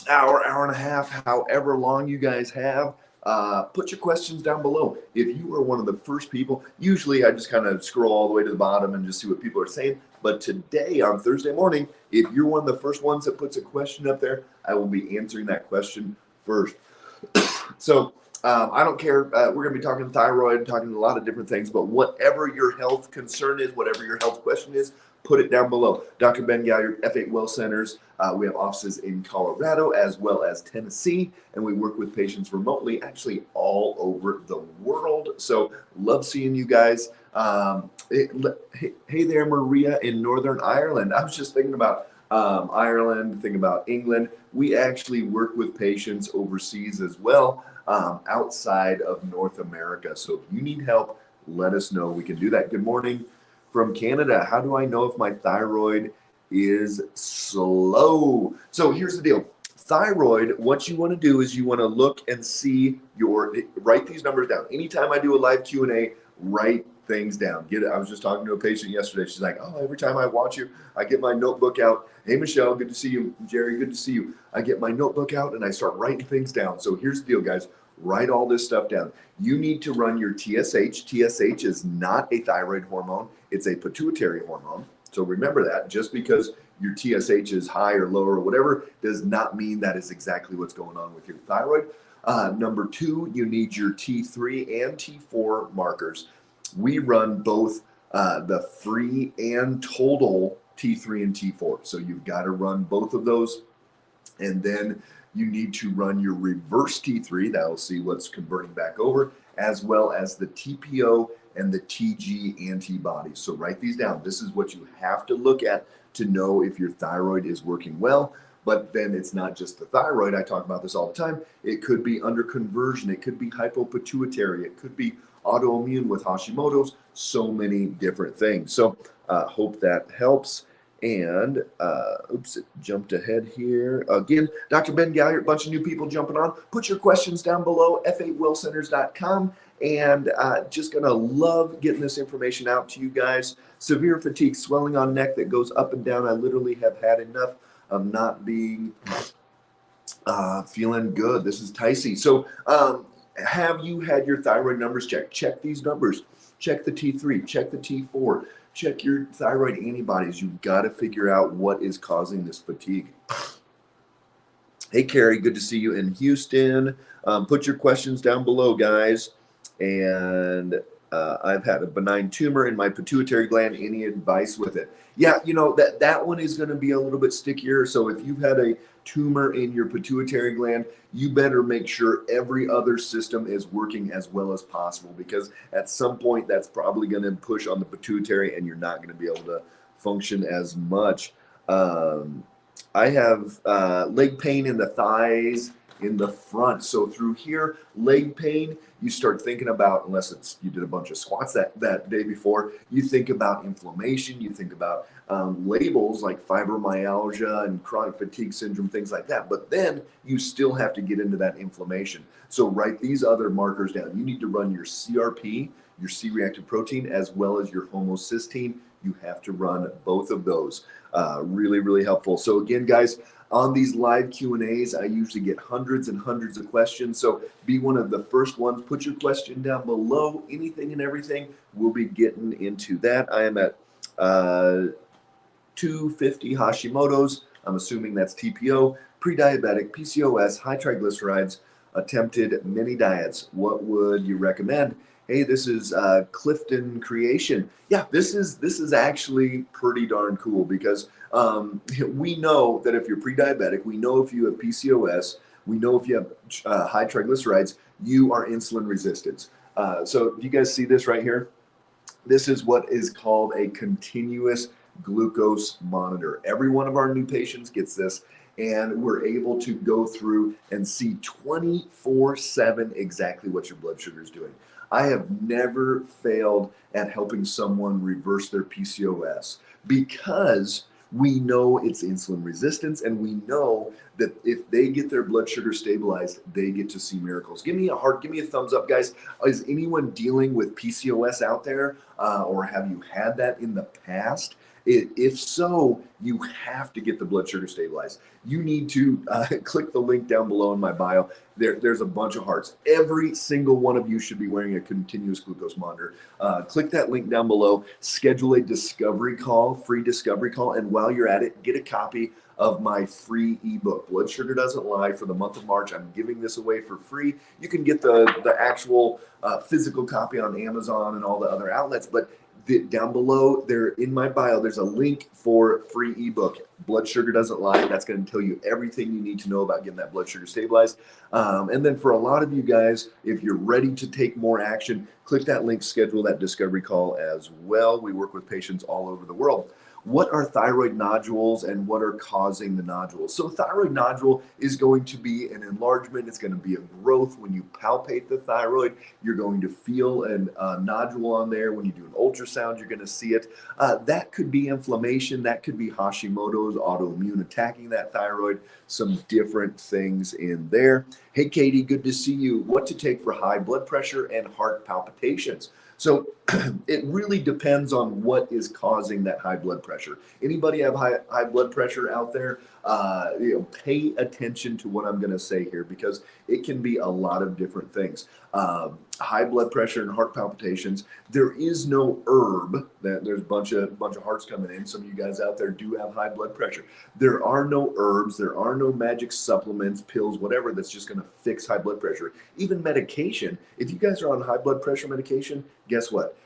hour and a half, however long you guys have. Put your questions down below. If you are one of the first people, usually I just kind of scroll all the way to the bottom and just see what people are saying. But today on Thursday morning, if you're one of the first ones that puts a question up there, I will be answering that question first. So I don't care. We're going to be talking thyroid, talking a lot of different things, but whatever your health concern is, whatever your health question is, put it down below. Dr. Ben Galliard, F8 Well Centers. We have offices in Colorado as well as Tennessee, and we work with patients remotely, actually all over the world. So love seeing you guys. Hey there, Maria in Northern Ireland. I was just thinking about Ireland, thinking about England. We actually work with patients overseas as well, outside of North America. So if you need help, let us know. We can do that. Good morning from Canada. How do I know if my thyroid is slow? So here's the deal. Thyroid, what you want to do is you want to look and see write these numbers down. Anytime I do a live Q&A, write things down. I was just talking to a patient yesterday. She's like, oh, every time I watch you, I get my notebook out. Hey, Michelle, good to see you. Jerry, good to see you. I get my notebook out and I start writing things down. So here's the deal, guys. Write all this stuff down. You need to run your TSH. TSH is not a thyroid hormone. It's a pituitary hormone. So remember that. Just because your TSH is high or low or whatever does not mean that is exactly what's going on with your thyroid. Number two, you need your T3 and T4 markers. We run both the free and total T3 and T4. So you've got to run both of those. And then you need to run your reverse T3. That will see what's converting back over, as well as the TPO and the TG antibodies. So write these down. This is what you have to look at to know if your thyroid is working well. But then it's not just the thyroid. I talk about this all the time. It could be under conversion. It could be hypopituitary. It could be autoimmune with Hashimoto's. So many different things. So hope that helps. And oops, it jumped ahead here. Again, Dr. Ben Galliard, bunch of new people jumping on. Put your questions down below, f8wellcenters.com. And just going to love getting this information out to you guys. Severe fatigue, swelling on neck that goes up and down. I literally have had enough of not being feeling good. This is Ticey. So have you had your thyroid numbers checked? Check these numbers. Check the T3. Check the T4. Check your thyroid antibodies. You've got to figure out what is causing this fatigue. Hey, Carrie, good to see you in Houston. Put your questions down below, guys. And I've had a benign tumor in my pituitary gland. Any advice with it? Yeah, you know, that one is going to be a little bit stickier. So if you've had a tumor in your pituitary gland, you better make sure every other system is working as well as possible, because at some point that's probably going to push on the pituitary and you're not going to be able to function as much. I have leg pain in the thighs, in the front. So through here, leg pain, you start thinking about, unless it's you did a bunch of squats that day before, you think about inflammation, you think about labels like fibromyalgia and chronic fatigue syndrome, things like that. But then you still have to get into that inflammation. So write these other markers down. You need to run your CRP, your C-reactive protein, as well as your homocysteine. You have to run both of those. Really, really helpful. So again, guys, on these live Q&As, I usually get hundreds and hundreds of questions. So be one of the first ones. Put your question down below. Anything and everything. We'll be getting into that. I am at 250 Hashimoto's. I'm assuming that's TPO, pre-diabetic, PCOS, high triglycerides, attempted many diets. What would you recommend? Hey, this is Clifton Creation. Yeah, this is actually pretty darn cool, because we know that if you're pre-diabetic, we know if you have PCOS, we know if you have high triglycerides, you are insulin resistant. So do you guys see this right here? This is what is called a continuous glucose monitor. Every one of our new patients gets this, and we're able to go through and see 24/7 exactly what your blood sugar is doing. I have never failed at helping someone reverse their PCOS, because we know it's insulin resistance, and we know that if they get their blood sugar stabilized, they get to see miracles. Give me a heart, give me a thumbs up, guys. Is anyone dealing with PCOS out there, or have you had that in the past? If so, you have to get the blood sugar stabilized. You need to click the link down below in my bio. There's a bunch of hearts. Every single one of you should be wearing a continuous glucose monitor. Click that link down below, schedule a discovery call, free discovery call, and while you're at it, get a copy of my free ebook, Blood Sugar Doesn't Lie, for the month of March. I'm giving this away for free. You can get the actual physical copy on Amazon and all the other outlets, but down below there in my bio, there's a link for free ebook, Blood Sugar Doesn't Lie. That's going to tell you everything you need to know about getting that blood sugar stabilized. And then for a lot of you guys, if you're ready to take more action, click that link, schedule that discovery call as well. We work with patients all over the world. What are thyroid nodules and what are causing the nodules? So thyroid nodule is going to be an enlargement. It's going to be a growth. When you palpate the thyroid, you're going to feel a nodule on there. When you do an ultrasound, you're going to see it. That could be inflammation. That could be Hashimoto's, autoimmune attacking that thyroid, some different things in there. Hey, Katie, good to see you. What to take for high blood pressure and heart palpitations? So it really depends on what is causing that high blood pressure. Anybody have high blood pressure out there? Pay attention to what I'm going to say here, because it can be a lot of different things. High blood pressure and heart palpitations. There is no herb. There's a bunch of hearts coming in. Some of you guys out there do have high blood pressure. There are no herbs. There are no magic supplements, pills, whatever that's just going to fix high blood pressure. Even medication. If you guys are on high blood pressure medication, guess what?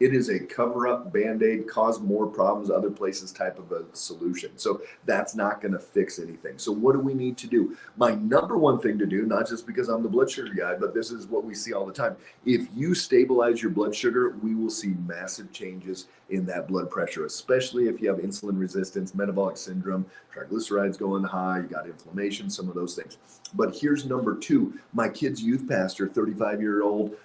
It is a cover-up, Band-Aid, cause more problems other places type of a solution. So that's not going to fix anything. So what do we need to do? My number one thing to do, not just because I'm the blood sugar guy, but this is what we see all the time. If you stabilize your blood sugar, we will see massive changes in that blood pressure, especially if you have insulin resistance, metabolic syndrome, triglycerides going high, you got inflammation, some of those things. But here's number two. My kid's youth pastor, 35-year-old,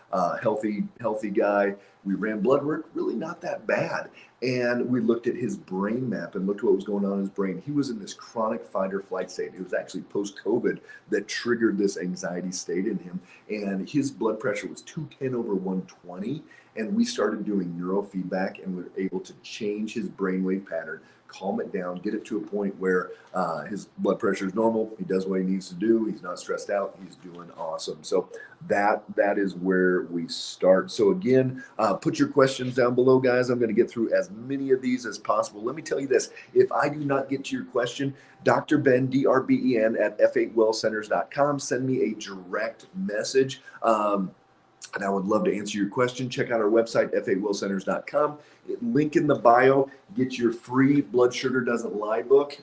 healthy guy. We ran blood work, really not that bad. And we looked at his brain map and looked at what was going on in his brain. He was in this chronic fight or flight state. It was actually post-COVID that triggered this anxiety state in him. And his blood pressure was 210/120. And we started doing neurofeedback and we were able to change his brainwave pattern, calm it down, get it to a point where his blood pressure is normal. He does what he needs to do. He's not stressed out. He's doing awesome. So that is where we start. So again, put your questions down below, guys. I'm going to get through as many of these as possible. Let me tell you this. If I do not get to your question, Dr. Ben, DRBEN at F8wellcenters.com. Send me a direct message. And I would love to answer your question. Check out our website, F8wellcenters.com. Link in the bio. Get your free Blood Sugar Doesn't Lie book,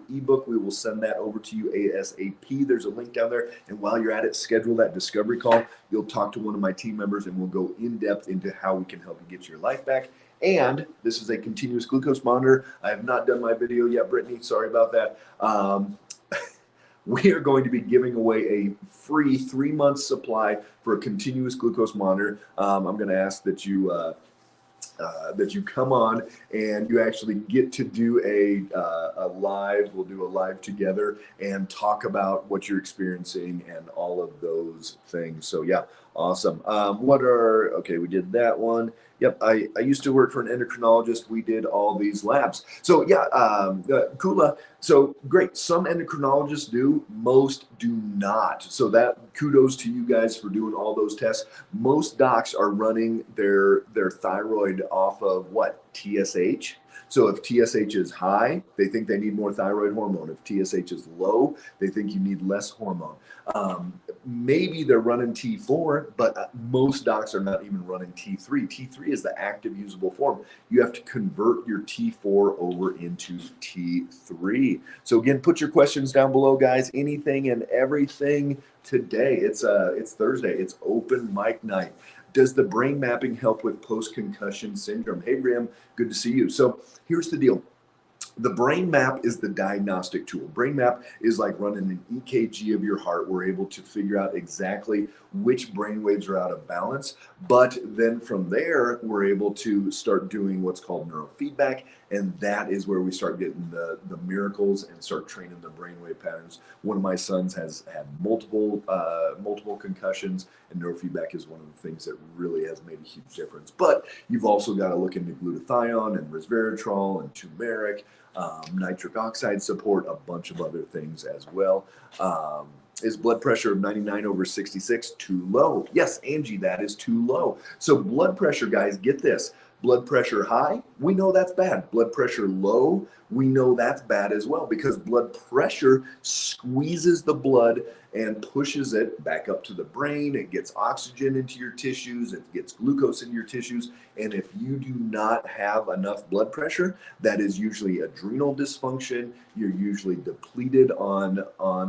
ebook. We will send that over to you ASAP. There's a link down there. And while you're at it, schedule that discovery call. You'll talk to one of my team members and we'll go in depth into how we can help you get your life back. And this is a continuous glucose monitor. I have not done my video yet, Brittany. Sorry about that. We are going to be giving away a free 3-month supply for a continuous glucose monitor. I'm going to ask that you come on and you actually get to do a live. We'll do a live together and talk about what you're experiencing and all of those things. So yeah, awesome. Okay, we did that one. Yep, I used to work for an endocrinologist. We did all these labs. So yeah, Kula, so great. Some endocrinologists do, most do not. So that kudos to you guys for doing all those tests. Most docs are running their thyroid off of what? TSH. So if TSH is high, they think they need more thyroid hormone. If TSH is low, they think you need less hormone. Maybe they're running T4, but most docs are not even running T3. T3 is the active usable form. You have to convert your T4 over into T3. So again, put your questions down below, guys. Anything and everything today. It's Thursday. It's open mic night. Does the brain mapping help with post-concussion syndrome? Hey, Ram, good to see you. So here's the deal. The brain map is the diagnostic tool. Brain map is like running an EKG of your heart. We're able to figure out exactly which brain waves are out of balance. But then from there, we're able to start doing what's called neurofeedback. And that is where we start getting the miracles and start training the brainwave patterns. One of my sons has had multiple concussions, and neurofeedback is one of the things that really has made a huge difference. But you've also got to look into glutathione and resveratrol and turmeric, nitric oxide support, a bunch of other things as well. Is blood pressure of 99/66 too low? Yes, Angie, that is too low. So blood pressure, guys, get this. Blood pressure high, we know that's bad. Blood pressure low, we know that's bad as well, because blood pressure squeezes the blood and pushes it back up to the brain. It gets oxygen into your tissues, it gets glucose into your tissues. And if you do not have enough blood pressure, that is usually adrenal dysfunction. You're usually depleted on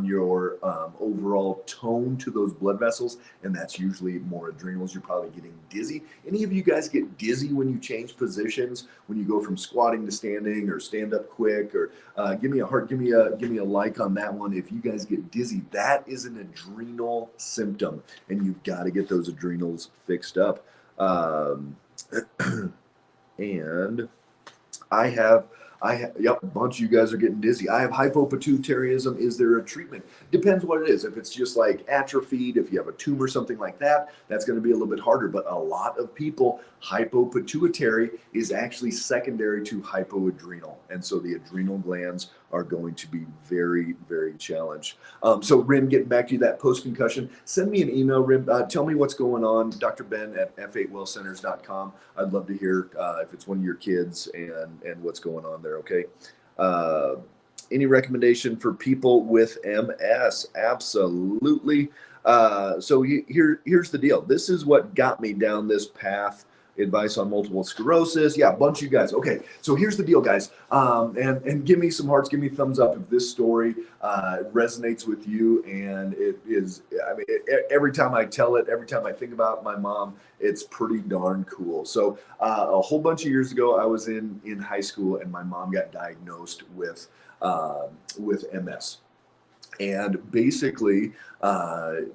your overall tone to those blood vessels, and that's usually more adrenals. You're probably getting dizzy. Any of you guys get dizzy when you change positions, when you go from squatting to standing or stand up quick? Or give me a heart, give me a like on that one. If you guys get dizzy, that is an adrenal symptom, and you've got to get those adrenals fixed up. And yep, a bunch of you guys are getting dizzy. I have hypopituitarism. Is there a treatment? Depends what it is. If it's just like atrophied, if you have a tumor, something like that, that's going to be a little bit harder. But a lot of people, hypopituitary is actually secondary to hypoadrenal. And so the adrenal glands are going to be very, very challenged. So Rim, getting back to you, that post-concussion, send me an email, Rim. Tell me what's going on, Dr. Ben at f8wellcenters.com. I'd love to hear if it's one of your kids and what's going on there, okay? Any recommendation for people with MS? Absolutely. So here's the deal. This is what got me down this path. Advice on multiple sclerosis. Yeah, a bunch of you guys. Okay, so here's the deal, guys. And give me some hearts, give me thumbs up if this story resonates with you. And it is, I mean, every time I tell it, every time I think about my mom, it's pretty darn cool. So a whole bunch of years ago, I was in high school, and my mom got diagnosed with MS. And basically,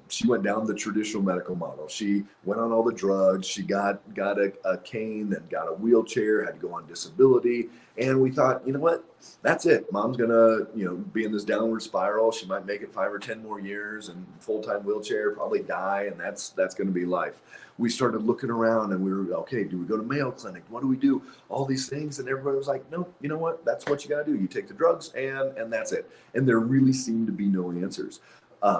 she went down the traditional medical model. She went on all the drugs. She got a cane, then got a wheelchair, had to go on disability. And we thought, you know what? That's it. Mom's gonna, be in this downward spiral. She might make it 5 or 10 more years and full-time wheelchair, probably die, and that's gonna be life. We started looking around, and we were, okay, do we go to Mayo Clinic? What do we do? All these things. And everybody was like, no, you know what? That's what you got to do. You take the drugs and that's it. And there really seemed to be no answers.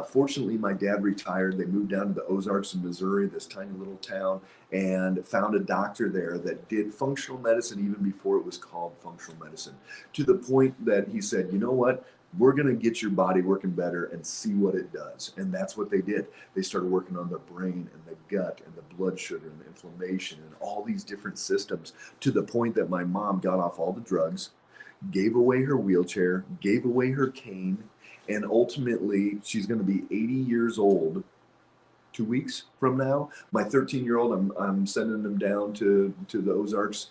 Fortunately, my dad retired. They moved down to the Ozarks in Missouri, this tiny little town, and found a doctor there that did functional medicine even before it was called functional medicine, to the point that he said, you know what? We're going to get your body working better and see what it does. And that's what they did. They started working on the brain and the gut and the blood sugar and the inflammation and all these different systems, to the point that my mom got off all the drugs, gave away her wheelchair, gave away her cane, and ultimately she's going to be 80 years old 2 weeks from now. My 13-year-old, I'm sending him down to the Ozarks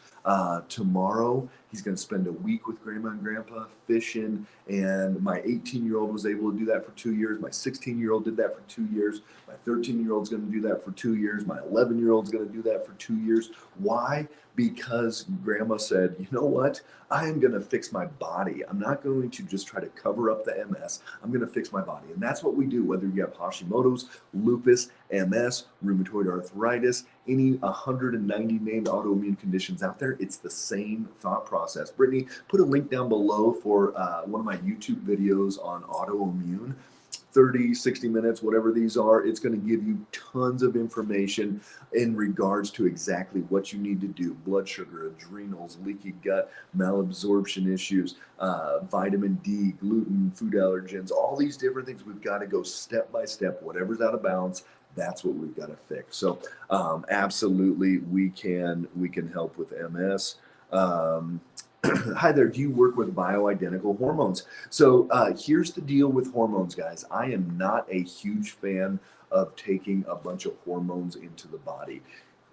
tomorrow. He's going to spend a week with grandma and grandpa fishing. And my 18-year-old was able to do that for 2 years. My 16-year-old did that for 2 years. My 13-year-old's going to do that for 2 years. My 11-year-old's going to do that for 2 years. Why? Because grandma said, you know what? I am going to fix my body. I'm not going to just try to cover up the MS. I'm going to fix my body. And that's what we do, whether you have Hashimoto's, lupus, MS, rheumatoid arthritis, any 190 named autoimmune conditions out there. It's the same thought process. Brittany, put a link down below for one of my YouTube videos on autoimmune. 30, 60 minutes, whatever these are, it's going to give you tons of information in regards to exactly what you need to do. Blood sugar, adrenals, leaky gut, malabsorption issues, vitamin D, gluten, food allergens, all these different things. We've got to go step by step. Whatever's out of balance, that's what we've got to fix. So absolutely, we can help with MS. Hi there, do you work with bioidentical hormones? So here's the deal with hormones, guys. I am not a huge fan of taking a bunch of hormones into the body.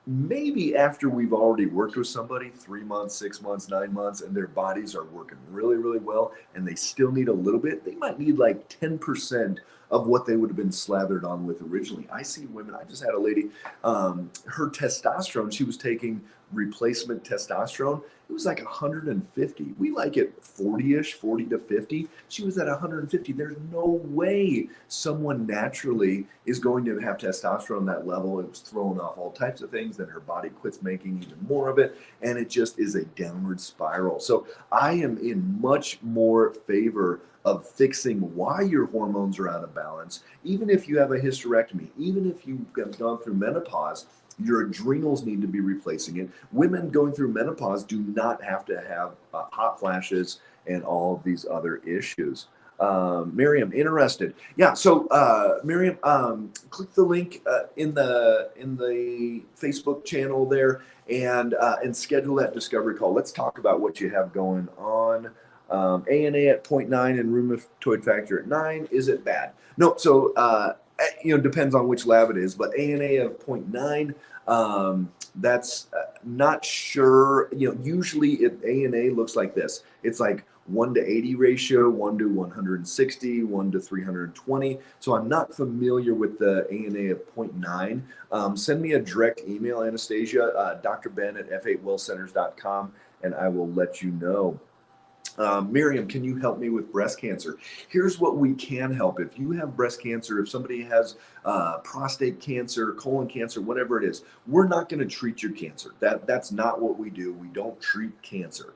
maybe after we've already worked with somebody 3 months, 6 months, 9 months, and their bodies are working really, really well, and they still need a little bit, they might need like 10% of what they would have been slathered on with originally. I see women, I just had a lady, her testosterone, she was taking replacement testosterone. It was like 150. We like it 40-ish, 40 to 50. She was at 150. There's no way someone naturally is going to have testosterone that level. It was throwing off all types of things. Then her body quits making even more of it. And it just is a downward spiral. So I am in much more favor of fixing why your hormones are out of balance. Even if you have a hysterectomy, even if you've gone through menopause, your adrenals need to be replacing it. Women going through menopause do not have to have hot flashes and all of these other issues. Miriam, interested. Yeah, so Miriam, click the link in the Facebook channel there and schedule that discovery call. Let's talk about what you have going on. ANA at 0.9 and rheumatoid factor at 9. Is it bad? No. So depends on which lab it is, but ANA of 0.9. That's not sure. Usually ANA looks like this. It's like 1 to 80 ratio, 1 to 160, 1 to 320. So I'm not familiar with the ANA of 0.9. Send me a direct email, Anastasia, Dr. Ben at f8wellcenters.com, and I will let you know. Miriam, can you help me with breast cancer? Here's what we can help. If you have breast cancer, if somebody has prostate cancer, colon cancer, whatever it is, we're not going to treat your cancer. That's not what we do. We don't treat cancer.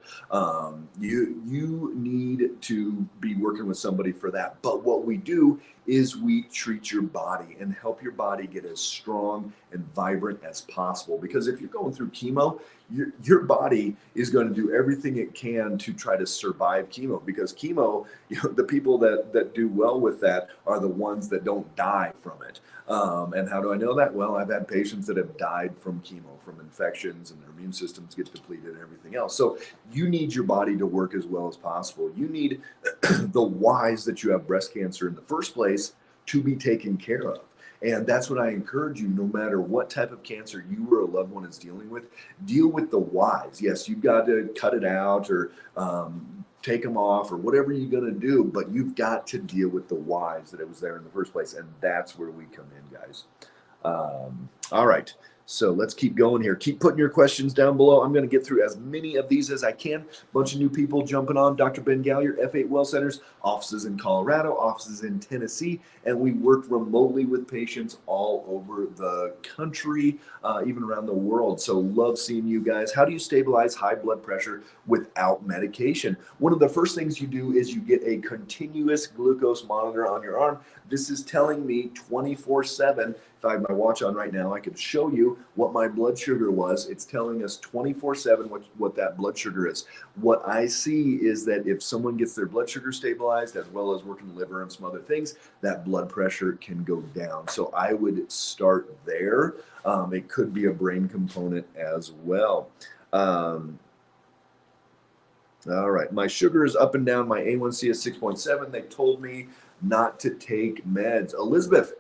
You need to be working with somebody for that. But what we do is we treat your body and help your body get as strong and vibrant as possible. Because if you're going through chemo, your body is going to do everything it can to try to survive chemo, because chemo, the people that do well with that are the ones that don't die from it. And how do I know that? Well, I've had patients that have died from chemo, from infections, and their immune systems get depleted and everything else. So you need your body to work as well as possible. You need the whys that you have breast cancer in the first place to be taken care of. And that's what I encourage you, no matter what type of cancer you or a loved one is dealing with, deal with the whys. Yes, you've got to cut it out or take them off or whatever you're going to do, but you've got to deal with the whys that it was there in the first place. And that's where we come in, guys. All right. So let's keep going here. Keep putting your questions down below. I'm going to get through as many of these as I can. Bunch of new people jumping on. Dr. Ben Gallier, F8 Well Centers, offices in Colorado, offices in Tennessee, and we work remotely with patients all over the country, even around the world. So love seeing you guys. How do you stabilize high blood pressure without medication? One of the first things you do is you get a continuous glucose monitor on your arm. This is telling me 24/7. If I have my watch on right now, I can show you what my blood sugar was. It's telling us 24/7 what that blood sugar is. What I see is that if someone gets their blood sugar stabilized, as well as working the liver and some other things, that blood pressure can go down. So I would start there. It could be a brain component as well. All right, my sugar is up and down. My A1C is 6.7. They told me not to take meds. Elizabeth,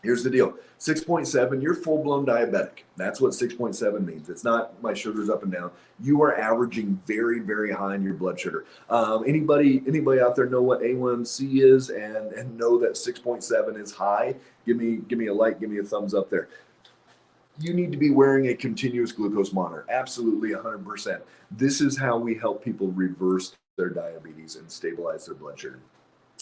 here's the deal. 6.7, you're full-blown diabetic. That's what 6.7 means. It's not my sugar's up and down. You are averaging very, very high in your blood sugar. Anybody out there know what A1C is and know that 6.7 is high? Give me a like, give me a thumbs up there. You need to be wearing a continuous glucose monitor. Absolutely, 100%. This is how we help people reverse their diabetes and stabilize their blood sugar.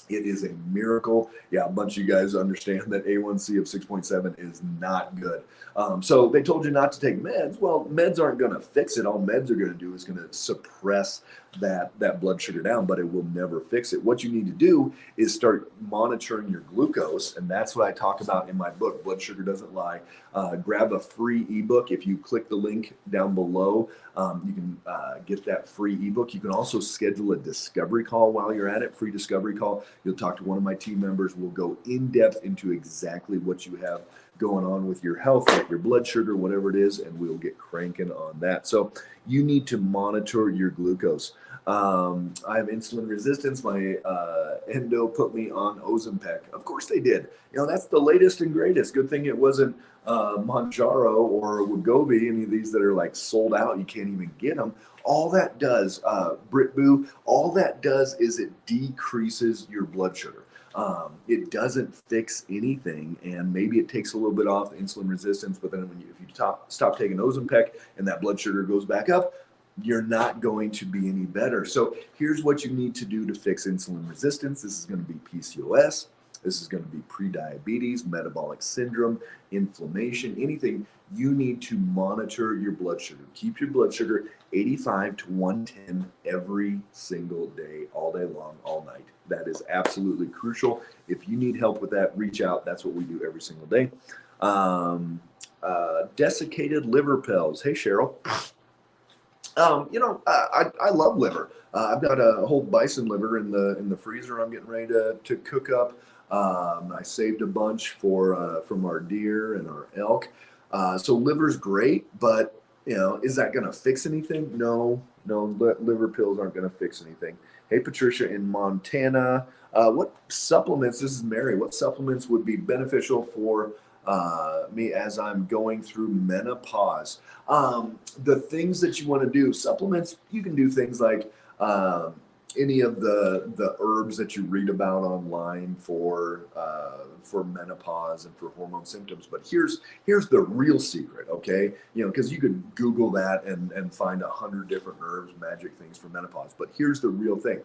It is a miracle. Yeah, a bunch of you guys understand that A1C of 6.7 is not good. So they told you not to take meds. Well, meds aren't going to fix it. All meds are going to do is going to suppress that blood sugar down, but it will never fix it. What you need to do is start monitoring your glucose, and that's what I talk about in my book, Blood Sugar Doesn't Lie. Grab a free ebook. If you click the link down below, you can get that free ebook. You can also schedule a discovery call while you're at it, free discovery call. You'll talk to one of my team members. We'll go in depth into exactly what you have going on with your health, like your blood sugar, whatever it is, and we'll get cranking on that. So you need to monitor your glucose. I have insulin resistance. My endo put me on Ozempic. Of course they did. That's the latest and greatest. Good thing it wasn't Mounjaro or Wegovy, any of these that are like sold out. You can't even get them. All that does, Britboo, all that does is it decreases your blood sugar. It doesn't fix anything, and maybe it takes a little bit off insulin resistance, but then if you stop taking Ozempic and that blood sugar goes back up, you're not going to be any better. So here's what you need to do to fix insulin resistance. This is going to be PCOS. This is going to be prediabetes, metabolic syndrome, inflammation, anything. You need to monitor your blood sugar. Keep your blood sugar 85 to 110 every single day, all day long, all night. That is absolutely crucial. If you need help with that, reach out. That's what we do every single day. Desiccated liver pills. Hey, Cheryl. I love liver. I've got a whole bison liver in the freezer. I'm getting ready to cook up. I saved a bunch from our deer and our elk. So liver's great, but is that going to fix anything? No, liver pills aren't going to fix anything. Hey, Patricia in Montana. What supplements? This is Mary. What supplements would be beneficial for me as I'm going through menopause? The things that you want to do, supplements, you can do things like any of the herbs that you read about online for menopause and for hormone symptoms. But here's the real secret, okay? Because you could Google that and find 100 different herbs, magic things for menopause. But here's the real thing.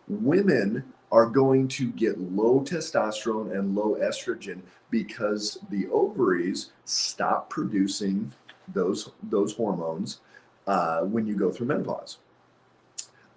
Women are going to get low testosterone and low estrogen because the ovaries stop producing those hormones when you go through menopause.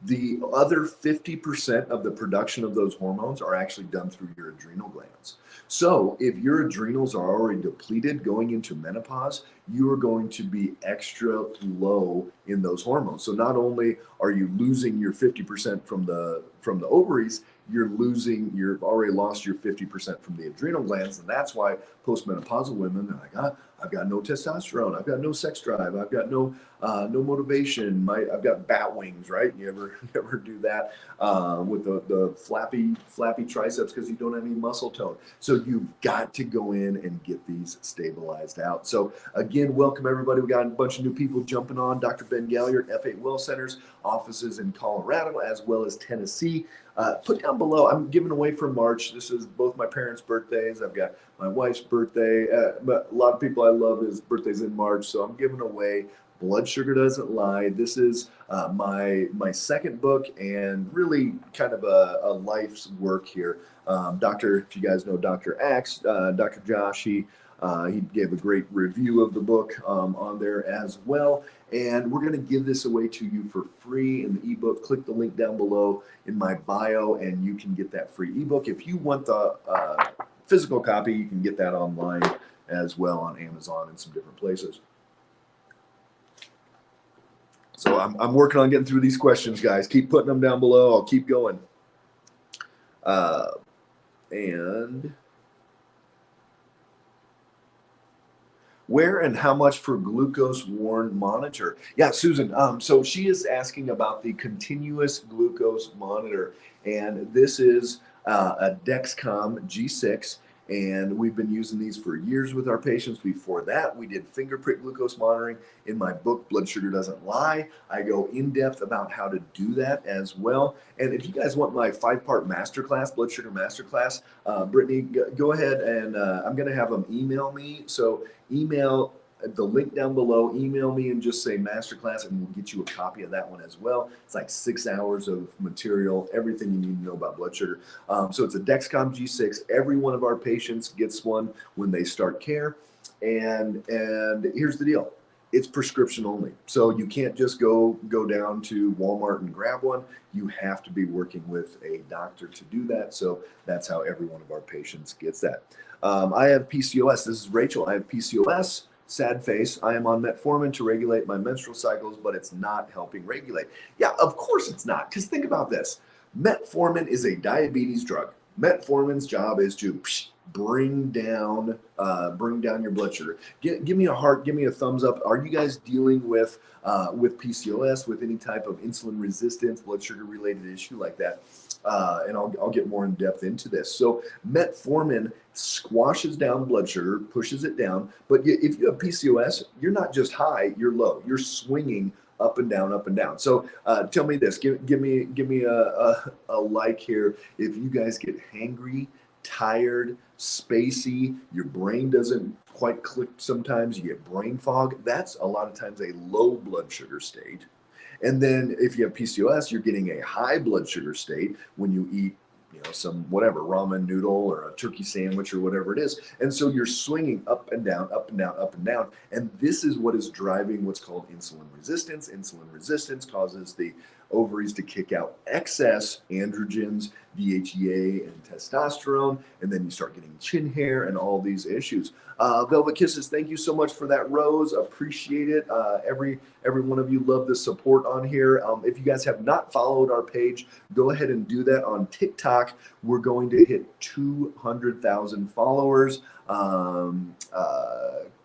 The other 50% of the production of those hormones are actually done through your adrenal glands. So if your adrenals are already depleted going into menopause, you are going to be extra low in those hormones. So not only are you losing your 50% from the ovaries, you've already lost your 50% from the adrenal glands. And that's why postmenopausal women are like, I've got no testosterone, I've got no sex drive, I've got no motivation, I've got bat wings, right? You ever do that with the flappy triceps because you don't have any muscle tone. So you've got to go in and get these stabilized out. So again, welcome everybody. We got a bunch of new people jumping on. Dr. Ben Galliard, F8 Well Centers, offices in Colorado as well as Tennessee. Put down below, I'm giving away for March. This is both my parents' birthdays. I've got my wife's birthday. But a lot of people I love his birthdays in March. So I'm giving away Blood Sugar Doesn't Lie. This is my second book and really kind of a life's work here. If you guys know Dr. Axe, Dr. Josh, he gave a great review of the book on there as well. And we're going to give this away to you for free in the ebook. Click the link down below in my bio and you can get that free ebook. If you want the physical copy, you can get that online as well on Amazon and some different places. So I'm working on getting through these questions, guys. Keep putting them down below. I'll keep going. And where and how much for glucose worn monitor? Yeah, Susan. So she is asking about the continuous glucose monitor, and this is a Dexcom G6. And we've been using these for years with our patients. Before that, we did finger prick glucose monitoring. In my book, Blood Sugar Doesn't Lie, I go in depth about how to do that as well. And if you guys want my 5-part masterclass, Blood Sugar Masterclass, Brittany, go ahead and I'm going to have them email me. So email the link down below, email me and just say masterclass and we'll get you a copy of that one as well. It's like 6 hours of material, everything you need to know about blood sugar. So it's a Dexcom G6. Every one of our patients gets one when they start care. And here's the deal. It's prescription only. So you can't just go down to Walmart and grab one. You have to be working with a doctor to do that. So that's how every one of our patients gets that. I have PCOS. This is Rachel. I have PCOS. Sad face. I am on metformin to regulate my menstrual cycles, but it's not helping regulate. Yeah, of course it's not. Because think about this. Metformin is a diabetes drug. Metformin's job is to bring down your blood sugar. Give me a heart, give me a thumbs up. Are you guys dealing with PCOS, with any type of insulin resistance, blood sugar related issue like that? And I'll get more in depth into this. So metformin squashes down blood sugar, pushes it down. But if you have PCOS, you're not just high, you're low. You're swinging up and down, up and down. So tell me this, give me a like here. If you guys get hangry, tired, spacey, your brain doesn't quite click sometimes, you get brain fog, that's a lot of times a low blood sugar state. And then if you have PCOS, you're getting a high blood sugar state when you eat, some whatever ramen noodle or a turkey sandwich or whatever it is. And so you're swinging up and down, up and down, up and down. And this is what is driving what's called insulin resistance. Insulin resistance causes the ovaries to kick out excess androgens, DHEA, and testosterone, and then you start getting chin hair and all these issues. Velvet Kisses, thank you so much for that, Rose. Appreciate it. Every one of you love the support on here. If you guys have not followed our page, go ahead and do that on TikTok. We're going to hit 200,000 followers.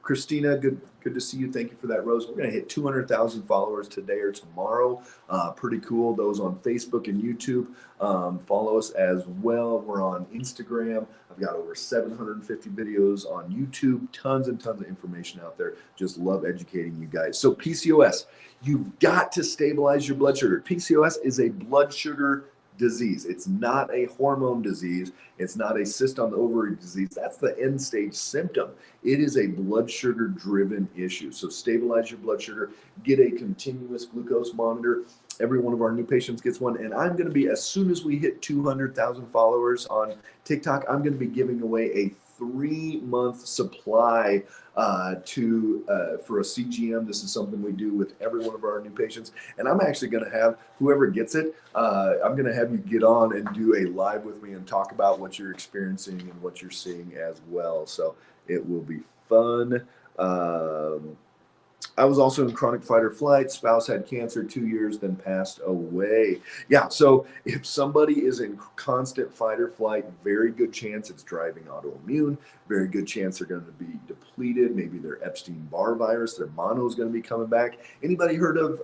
Christina, good to see you. Thank you for that, Rose. We're going to hit 200,000 followers today or tomorrow. Pretty cool. Those on Facebook and YouTube. Follow us as well. We're on Instagram. I've got over 750 videos on YouTube. Tons and tons of information out there. Just love educating you guys. So PCOS, you've got to stabilize your blood sugar. PCOS is a blood sugar disease. It's not a hormone disease. It's not a cyst on the ovary disease. That's the end stage symptom. It is a blood sugar driven issue. So stabilize your blood sugar, get a continuous glucose monitor. Every one of our new patients gets one. And I'm going to be, as soon as we hit 200,000 followers on TikTok, I'm going to be giving away a 3-month supply for a CGM. This is something we do with every one of our new patients. And I'm actually going to have whoever gets it, I'm going to have you get on and do a live with me and talk about what you're experiencing and what you're seeing as well. So it will be fun. I was also in chronic fight or flight. Spouse had cancer 2 years, then passed away. Yeah, so if somebody is in constant fight or flight, very good chance it's driving autoimmune. Very good chance they're going to be depleted. Maybe their Epstein-Barr virus, their mono is going to be coming back. Anybody heard of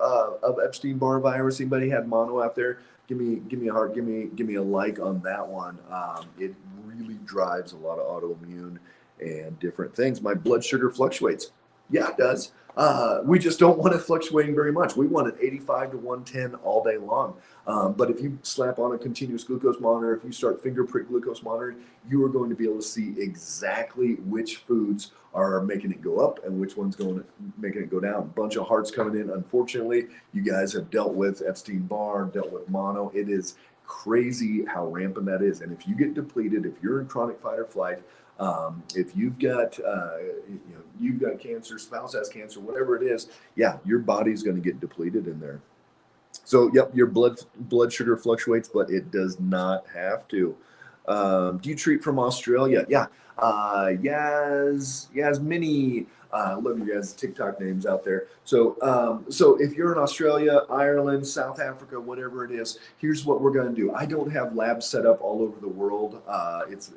Epstein-Barr virus? Anybody had mono out there? Give me a heart. Give me a like on that one. It really drives a lot of autoimmune and different things. My blood sugar fluctuates. Yeah, it does. We just don't want it fluctuating very much. We want it 85 to 110 all day long. But if you slap on a continuous glucose monitor, if you start finger prick glucose monitoring, you are going to be able to see exactly which foods are making it go up and which one's making it go down. A bunch of hearts coming in. Unfortunately, you guys have dealt with Epstein-Barr, dealt with mono. It is crazy how rampant that is. And if you get depleted, if you're in chronic fight or flight, if you've got you've got cancer, spouse has cancer, whatever it is, yeah, your body's going to get depleted in there. So yep, your blood sugar fluctuates, but it does not have to. Do you treat from Australia? Yeah. Yasmini. Love you guys' TikTok names out there. So if you're in Australia, Ireland, South Africa, whatever it is, here's what we're going to do. I don't have labs set up all over the world. It's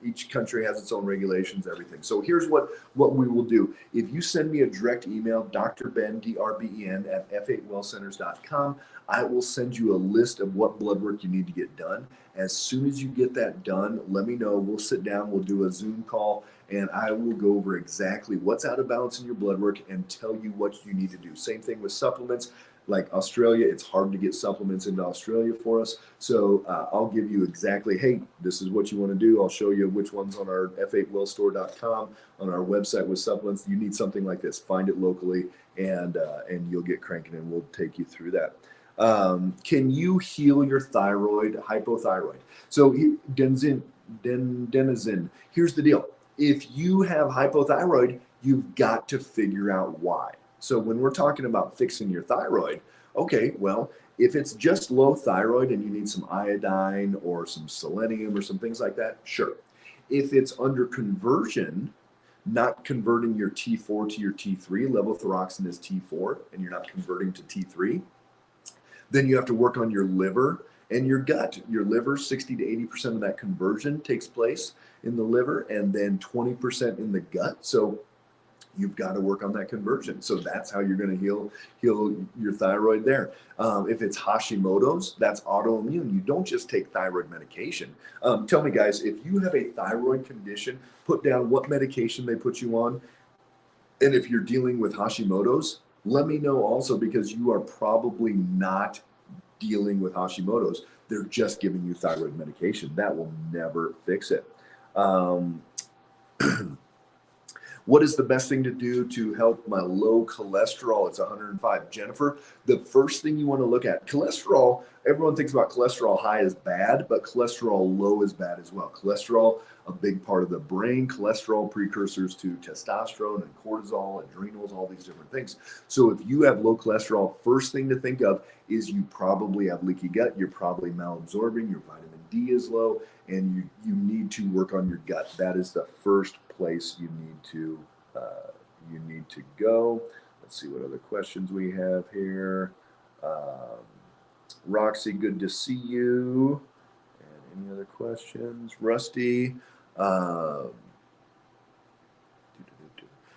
each country has its own regulations, everything. So here's what we will do. If you send me a direct email, Dr. Ben, DRBEN at F8wellcenters.com, I will send you a list of what blood work you need to get done. As soon as you get that done, let me know. We'll sit down, we'll do a Zoom call, and I will go over exactly what's out of balance in your blood work and tell you what you need to do. Same thing with supplements. Like Australia, it's hard to get supplements into Australia for us. So I'll give you exactly, hey, this is what you want to do. I'll show you which one's on our f8wellstore.com, on our website with supplements. You need something like this, find it locally, and you'll get cranking, and we'll take you through that. Can you heal your thyroid, hypothyroid? So Denizen, here's the deal. If you have hypothyroid, you've got to figure out why. So when we're talking about fixing your thyroid, okay, well, if it's just low thyroid and you need some iodine or some selenium or some things like that, sure. If it's under conversion, not converting your T4 to your T3, levothyroxine is T4, and you're not converting to T3, then you have to work on your liver And your gut, your liver, 60 to 80% of that conversion takes place in the liver, and then 20% in the gut. So you've got to work on that conversion. So that's how you're going to heal your thyroid there. If it's Hashimoto's, that's autoimmune. You don't just take thyroid medication. Tell me, guys, if you have a thyroid condition, put down what medication they put you on. And if you're dealing with Hashimoto's, let me know also, because you are probably not dealing with Hashimoto's. They're just giving you thyroid medication. That will never fix it. What is the best thing to do to help my low cholesterol? It's 105. Jennifer, the first thing you want to look at, cholesterol, everyone thinks about cholesterol high as bad, but cholesterol low is bad as well. Cholesterol, a big part of the brain, cholesterol precursors to testosterone and cortisol, adrenals, all these different things. So if you have low cholesterol, first thing to think of is you probably have leaky gut, you're probably malabsorbing, your vitamin D is low, and you need to work on your gut. That is the first place you need to go. Let's see what other questions we have here. Roxy, good to see you. And any other questions? Rusty.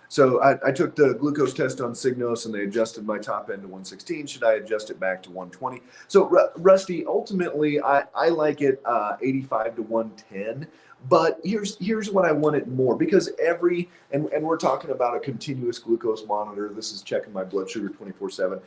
So I took the glucose test on Signos, and they adjusted my top end to 116. Should I adjust it back to 120? So Rusty, ultimately, I like it 85 to 110. But here's what I want it more, because and we're talking about a continuous glucose monitor. This is checking my blood sugar 24/7.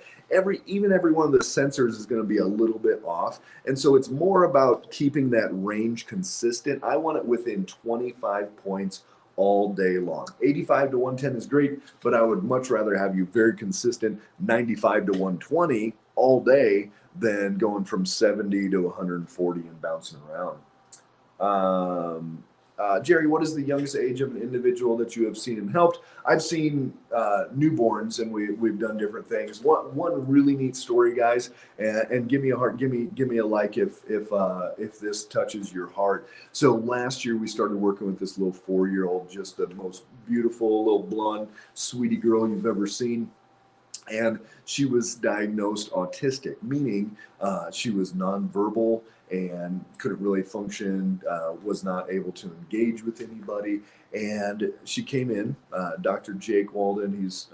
Even every one of the sensors is going to be a little bit off. And so it's more about keeping that range consistent. I want it within 25 points all day long. 85 to 110 is great, but I would much rather have you very consistent 95 to 120 all day than going from 70 to 140 and bouncing around. Jerry, what is the youngest age of an individual that you have seen and helped? I've seen newborns, and we've done different things. One really neat story, guys, and give me a heart, give me a like if this touches your heart. So last year we started working with this little 4-year-old, just the most beautiful little blonde sweetie girl you've ever seen. And she was diagnosed autistic, meaning she was nonverbal and couldn't really function, was not able to engage with anybody. And she came in, Dr. Jake Walden. He's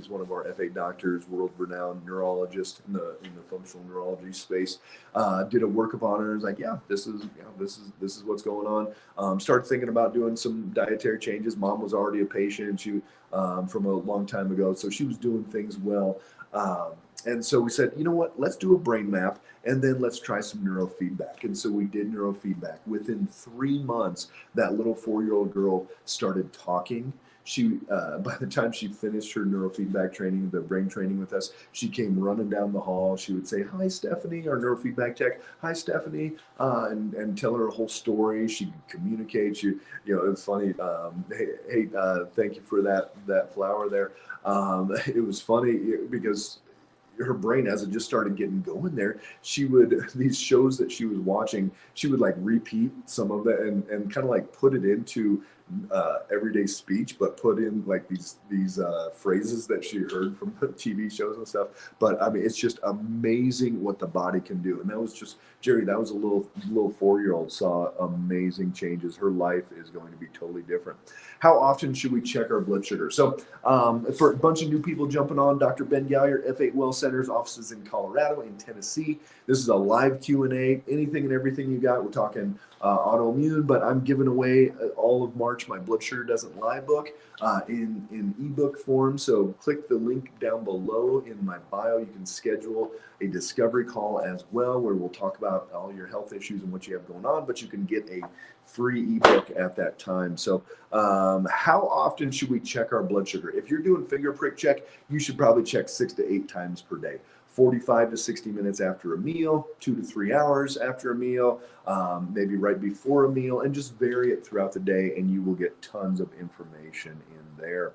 one of our F8 doctors, world-renowned neurologist in the functional neurology space. Did a workup on her. Was like, yeah, this is what's going on. Started thinking about doing some dietary changes. Mom was already a patient. She from a long time ago, so she was doing things well. And so we said, you know what, let's do a brain map, and then let's try some neurofeedback. And so we did neurofeedback. Within 3 months, that little 4-year-old girl started talking. She, by the time she finished her neurofeedback training, the brain training with us, she came running down the hall. She would say, "Hi, Stephanie," our neurofeedback tech. "Hi, Stephanie," and tell her a whole story. She could communicate. It was funny. Hey, thank you for that flower there. It was funny because her brain, as it just started getting going there, she would, these shows that she was watching, she would like repeat some of that and kind of like put it into everyday speech, but put in like these phrases that she heard from the TV shows and stuff. But I mean, it's just amazing what the body can do. And that was just, Jerry, that was a little 4-year-old saw amazing changes. Her life is going to be totally different. How often should we check our blood sugar? So for a bunch of new people jumping on, Dr. Ben Gallier, F8 Well Centers, offices in Colorado, in Tennessee. This is a live Q&A, anything and everything you got. We're talking autoimmune, but I'm giving away all of March my Blood Sugar Doesn't Lie book in ebook form. So click the link down below in my bio. You can schedule a discovery call as well, where we'll talk about all your health issues and what you have going on, but you can get a free ebook at that time. So how often should we check our blood sugar? If you're doing finger prick check, you should probably check 6 to 8 times per day. 45 to 60 minutes after a meal, 2 to 3 hours after a meal, maybe right before a meal, and just vary it throughout the day, and you will get tons of information in there.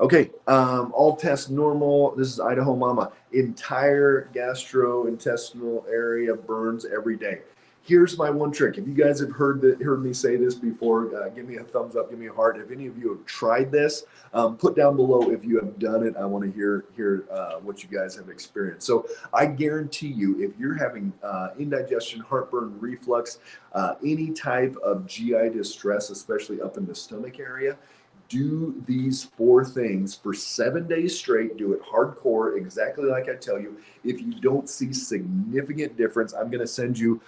Okay, all tests normal. This is Idaho Mama. Entire gastrointestinal area burns every day. Here's my one trick. If you guys have heard me say this before, give me a thumbs up, give me a heart. If any of you have tried this, put down below if you have done it. I want to hear what you guys have experienced. So I guarantee you, if you're having indigestion, heartburn, reflux, any type of GI distress, especially up in the stomach area, do these 4 things for 7 days straight. Do it hardcore, exactly like I tell you. If you don't see significant difference, I'm going to send you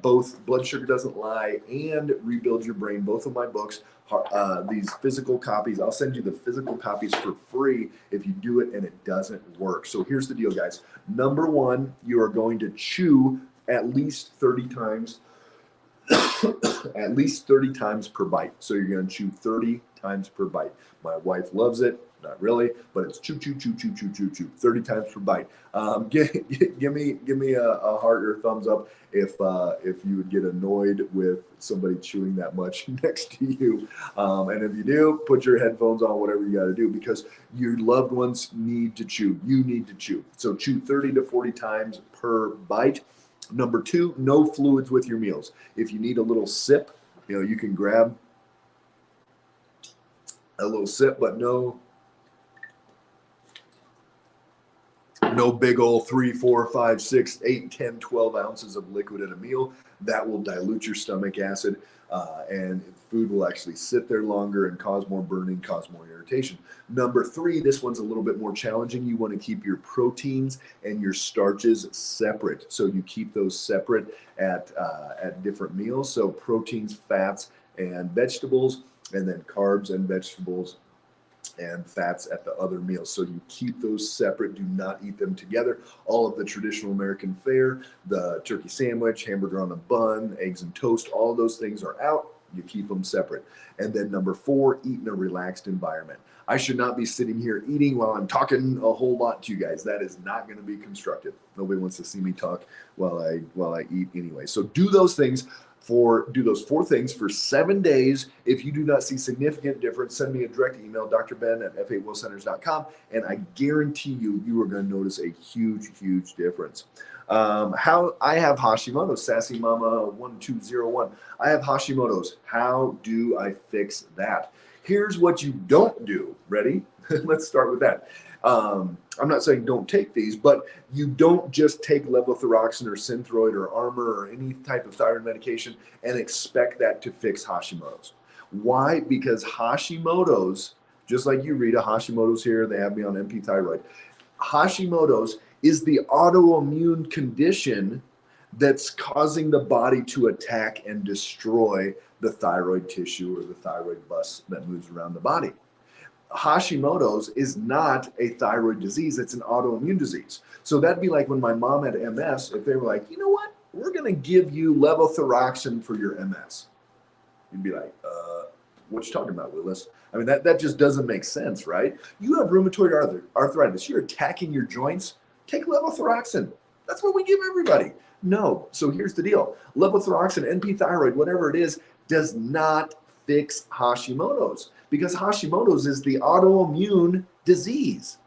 both Blood Sugar Doesn't Lie and Rebuild Your Brain, both of my books, these physical copies. I'll send you the physical copies for free if you do it and it doesn't work. So here's the deal, guys. Number 1, you are going to chew at least 30 times. At least 30 times per bite. So you're going to chew 30 times per bite. My wife loves it. Not really, but it's chew, chew, chew, chew, chew, chew, chew, 30 times per bite. Give me a heart or thumbs up if you would get annoyed with somebody chewing that much next to you. And if you do, put your headphones on, whatever you got to do, because your loved ones need to chew. You need to chew. So chew 30 to 40 times per bite. Number 2, no fluids with your meals. If you need a little sip, you can grab a little sip, but no big old 3, 4, 5, 6, 8, 10, 12 ounces of liquid in a meal. That will dilute your stomach acid, and food will actually sit there longer and cause more burning, cause more irritation. Number 3, this one's a little bit more challenging. You want to keep your proteins and your starches separate. So you keep those separate at different meals. So proteins, fats, and vegetables, and then carbs and vegetables and fats at the other meals. So you keep those separate. Do not eat them together. All of the traditional American fare, the turkey sandwich, hamburger on a bun, eggs and toast, all of those things are out. You keep them separate. And then number 4, eat in a relaxed environment. I should not be sitting here eating while I'm talking a whole lot to you guys. That is not going to be constructive. Nobody wants to see me talk while I eat anyway. So do those 4 things for 7 days. If you do not see significant difference, send me a direct email, drben@f8willcenters.com, and I guarantee you are going to notice a huge difference. How I have Hashimoto's, Sassy Mama 1201. I have Hashimoto's. How do I fix that? Here's what you don't do. Ready? Let's start with that. I'm not saying don't take these, but you don't just take levothyroxine or Synthroid or Armour or any type of thyroid medication and expect that to fix Hashimoto's. Why? Because Hashimoto's, just like you, Rita, Hashimoto's here, they have me on MP Thyroid. Hashimoto's is the autoimmune condition that's causing the body to attack and destroy the thyroid tissue or the thyroid bus that moves around the body. Hashimoto's is not a thyroid disease, it's an autoimmune disease. So that'd be like when my mom had MS, if they were like, you know what, we're going to give you levothyroxine for your MS. You'd be like, what you talking about, Willis? I mean, that just doesn't make sense, right? You have rheumatoid arthritis, you're attacking your joints, take levothyroxine. That's what we give everybody. No. So here's the deal. Levothyroxine, NP thyroid, whatever it is, does not fix Hashimoto's, because Hashimoto's is the autoimmune disease.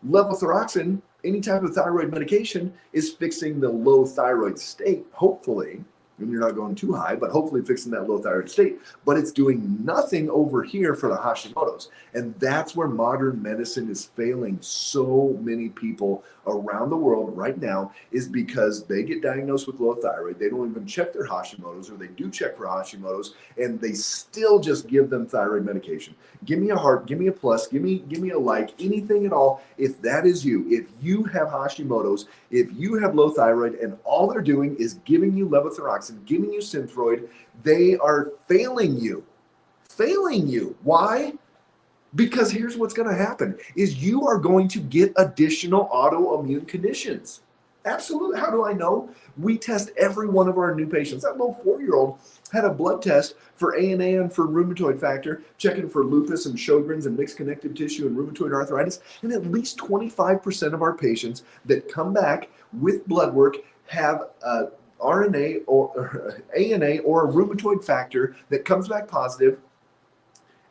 Levothyroxine, any type of thyroid medication, is fixing the low thyroid state, hopefully, and you're not going too high, but hopefully fixing that low thyroid state, but it's doing nothing over here for the Hashimoto's. And that's where modern medicine is failing so many people around the world right now, is because they get diagnosed with low thyroid, they don't even check their Hashimoto's, or they do check for Hashimoto's, and they still just give them thyroid medication. Give me a heart, give me a plus, give me a like, anything at all. If that is you, if you have Hashimoto's, if you have low thyroid, and all they're doing is giving you levothyroxine, giving you Synthroid, they are failing you. Failing you. Why? Because here's what's going to happen is you are going to get additional autoimmune conditions. Absolutely. How do I know? We test every one of our new patients. That little 4-year-old had a blood test for ANA and for rheumatoid factor, checking for lupus and Sjogren's and mixed connective tissue and rheumatoid arthritis. And at least 25% of our patients that come back with blood work have RNA or ANA or a rheumatoid factor that comes back positive,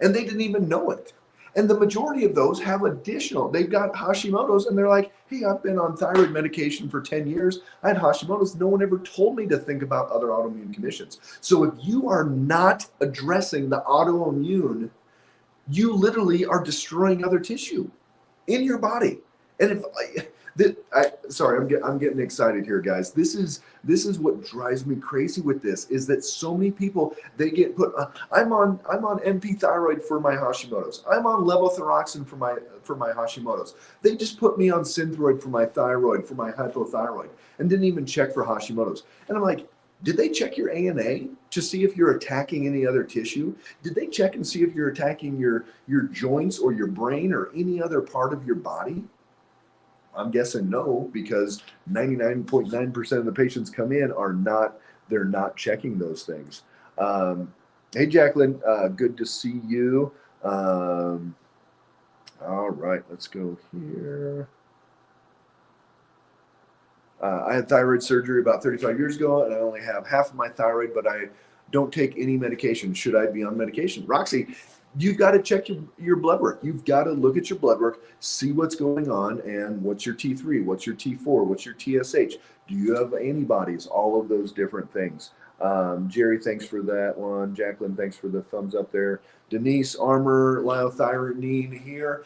and they didn't even know it. And the majority of those have they've got Hashimoto's, and they're like, hey, I've been on thyroid medication for 10 years. I had Hashimoto's. No one ever told me to think about other autoimmune conditions. So if you are not addressing the autoimmune, you literally are destroying other tissue in your body. And I'm getting excited here, guys. This is what drives me crazy with this, is that so many people, they get put. I'm on NP thyroid for my Hashimoto's. I'm on levothyroxine for my Hashimoto's. They just put me on Synthroid for my thyroid, for my hypothyroid, and didn't even check for Hashimoto's. And I'm like, did they check your ANA to see if you're attacking any other tissue? Did they check and see if you're attacking your joints or your brain or any other part of your body? I'm guessing no, because 99.9% of the patients come in they're not checking those things. Hey, Jacqueline, good to see you. All right, let's go here. I had thyroid surgery about 35 years ago, and I only have half of my thyroid, but I don't take any medication. Should I be on medication? Roxy, you've got to check your blood work. You've got to look at your blood work, see what's going on, and what's your T3, what's your T4, what's your TSH. Do you have antibodies? All of those different things. Jerry, thanks for that one. Jacqueline, thanks for the thumbs up there. Denise, Armor, liothyronine here.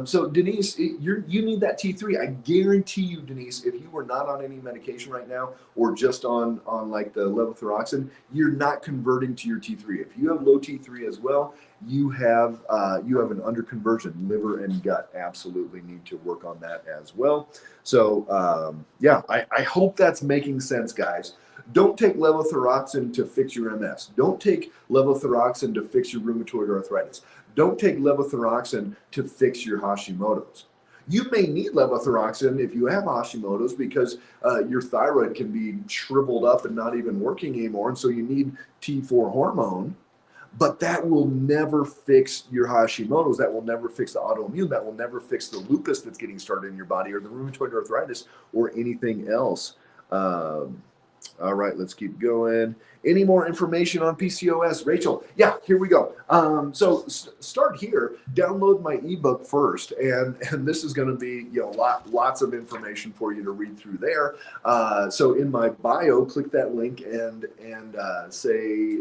So Denise, you need that T3. I guarantee you, Denise, if you were not on any medication right now, or just on like the levothyroxine, you're not converting to your T3. If you have low T3 as well, you have an underconversion. Liver and gut absolutely need to work on that as well. So yeah, I hope that's making sense, guys. Don't take levothyroxine to fix your MS. Don't take levothyroxine to fix your rheumatoid arthritis. Don't take levothyroxine to fix your Hashimoto's. You may need levothyroxine if you have Hashimoto's because your thyroid can be shriveled up and not even working anymore, and so you need T4 hormone. But that will never fix your Hashimoto's. That will never fix the autoimmune. That will never fix the lupus that's getting started in your body, or the rheumatoid arthritis, or anything else. All right, let's keep going. Any more information on PCOS? Rachel, yeah, here we go. So start here, download my ebook first, and this is going to be, lots of information for you to read through there. So in my bio, click that link and say,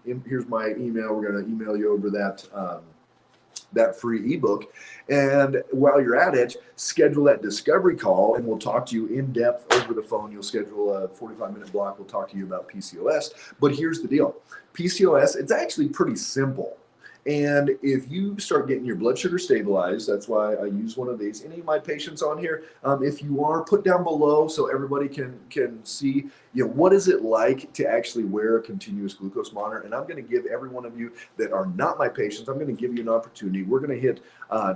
here's my email. We're going to email you over that free ebook. And while you're at it, schedule that discovery call, and we'll talk to you in depth over the phone. You'll schedule a 45-minute block. We'll talk to you about PCOS. But here's the deal. PCOS, it's actually pretty simple. And if you start getting your blood sugar stabilized, that's why I use one of these. Any of my patients on here, if you are, put down below so everybody can see, what is it like to actually wear a continuous glucose monitor. And I'm going to give every one of you that are not my patients, I'm going to give you an opportunity. We're going to hit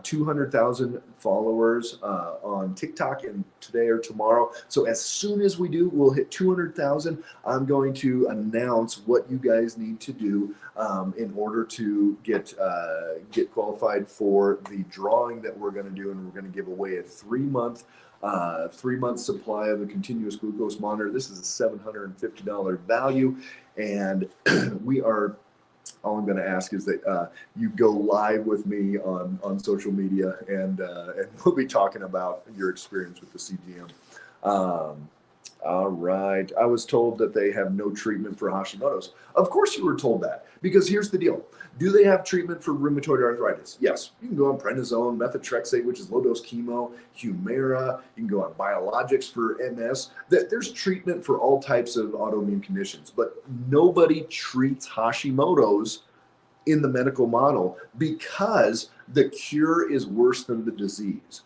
200,000 followers on TikTok and today or tomorrow. So as soon as we do, we'll hit 200,000. I'm going to announce what you guys need to do in order to get qualified for the drawing that we're going to do, and we're going to give away a 3-month supply of a continuous glucose monitor. This is a $750 value, and all I'm going to ask is that you go live with me on social media, and we'll be talking about your experience with the CGM. All right. I was told that they have no treatment for Hashimoto's. Of course you were told that, because here's the deal. Do they have treatment for rheumatoid arthritis? Yes. You can go on prednisone, methotrexate, which is low-dose chemo, Humira. You can go on biologics for MS. There's treatment for all types of autoimmune conditions, but nobody treats Hashimoto's in the medical model because the cure is worse than the disease.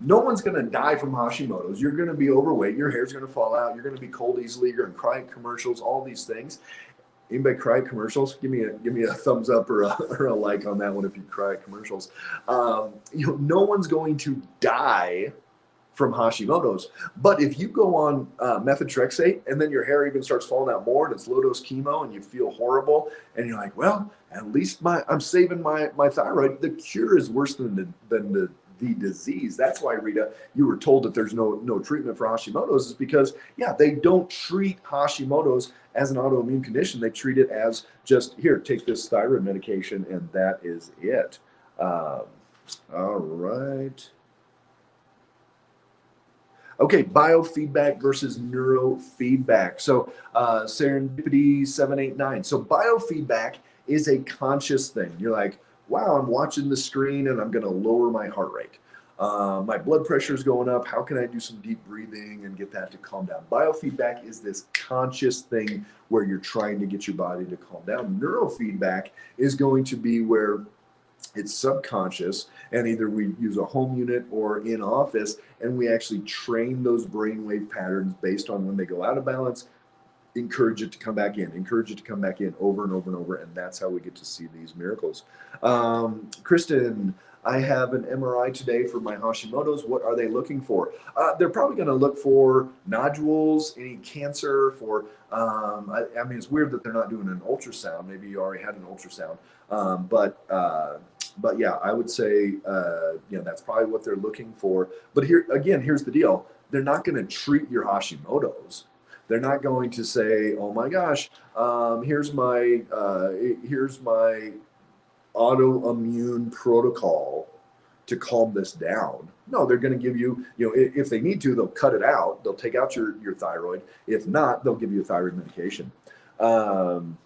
No one's going to die from Hashimoto's. You're going to be overweight. Your hair's going to fall out. You're going to be cold easily. You're going to cry at commercials, all these things. Anybody cry at commercials? Give me a thumbs up or a like on that one if you cry at commercials. No one's going to die from Hashimoto's. But if you go on methotrexate and then your hair even starts falling out more and it's low-dose chemo and you feel horrible and you're like, well, at least I'm saving my thyroid. The cure is worse than the disease. That's why, Rita, you were told that there's no treatment for Hashimoto's, is because, they don't treat Hashimoto's as an autoimmune condition. They treat it as just, here, take this thyroid medication, and that is it. Um, all right. Okay, biofeedback versus neurofeedback. So Serendipity 789. So biofeedback is a conscious thing. You're like, wow, I'm watching the screen and I'm going to lower my heart rate. My blood pressure is going up. How can I do some deep breathing and get that to calm down? Biofeedback is this conscious thing where you're trying to get your body to calm down. Neurofeedback is going to be where it's subconscious, and either we use a home unit or in office, and we actually train those brainwave patterns based on when they go out of balance, encourage it to come back in, encourage it to come back in over and over and over. And that's how we get to see these miracles. Kristen, I have an MRI today for my Hashimoto's. What are they looking for? They're probably going to look for nodules, any cancer, for, I mean, it's weird that they're not doing an ultrasound. Maybe you already had an ultrasound. But yeah, I would say, that's probably what they're looking for. But here, again, here's the deal. They're not going to treat your Hashimoto's. They're not going to say, "Oh my gosh, here's my autoimmune protocol to calm this down." No, they're going to give you, if they need to, they'll cut it out. They'll take out your thyroid. If not, they'll give you a thyroid medication. And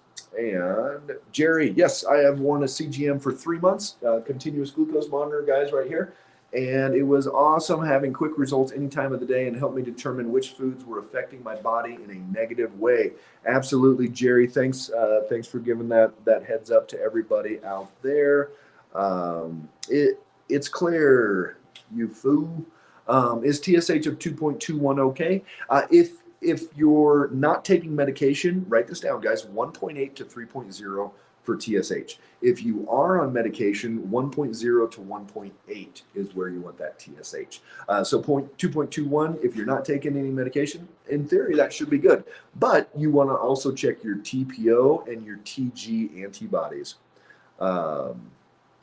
Jerry, yes, I have worn a CGM for 3 months, continuous glucose monitor, guys, right here. And it was awesome having quick results any time of the day and helped me determine which foods were affecting my body in a negative way. Absolutely, Jerry. Thanks for giving that heads up to everybody out there. It's clear, you fool. Is TSH of 2.21 okay? If you're not taking medication, write this down, guys, 1.8 to 3.0 for TSH. If you are on medication, 1.0 to 1.8 is where you want that TSH. So 2.21, if you're not taking any medication, in theory, that should be good. But you want to also check your TPO and your TG antibodies.